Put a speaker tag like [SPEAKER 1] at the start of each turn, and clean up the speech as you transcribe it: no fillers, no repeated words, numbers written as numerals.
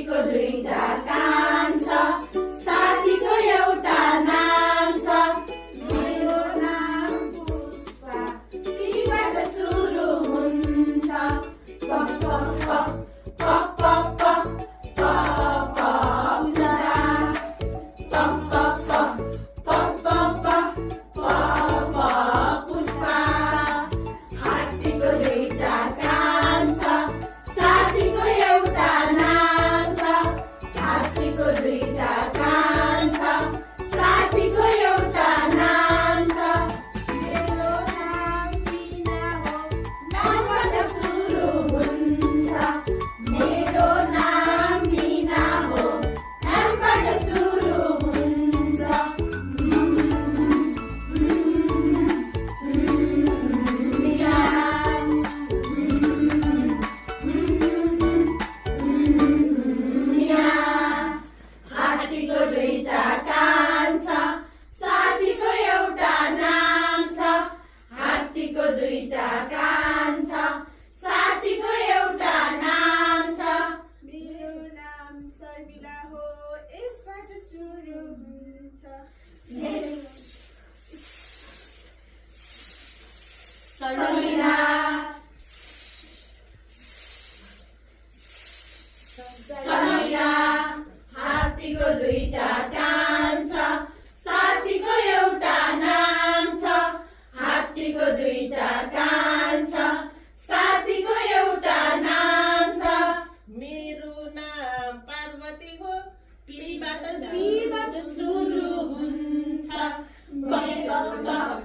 [SPEAKER 1] हात्तीको दुईटा कान छ, साथीको एउटा नाम छ। मेरो नाम पुष्पा, पीबाट सुरु हुन्छ। प प प प प प प प पुष्पा। प प प प प प प प पुष्पा। हात्तीको दुईटा कान छ, साथीको एउटा नाम छ। हात्तीको दुईटा कान छ, साथीको एउटा नाम छ। मेरो नाम मीना हो, नामबाट सुरु हुन्छ। मेरो नाम मीना हो, नामबाट सुरु हुन्छ। मीना। हात्तीको दुईटा कान छ, साथीको एउटा नाम छ। हात्तीको दुईटा कान छ, साथीको एउटा नाम छ।
[SPEAKER 2] मेरो नाम शर्मिला हो, यसबाट सुरु हुन्छ।
[SPEAKER 1] शर्मिला। शर्मिला। हात्तीको दुईटा कान छ, साथीको एउटा नाम छ। हात्तीको दुईटा कान छ, साथीको एउटा नाम छ।
[SPEAKER 2] मेरो नाम पार्वती हो, पीबाट सुरु हुन्छ।
[SPEAKER 1] मेरो नाम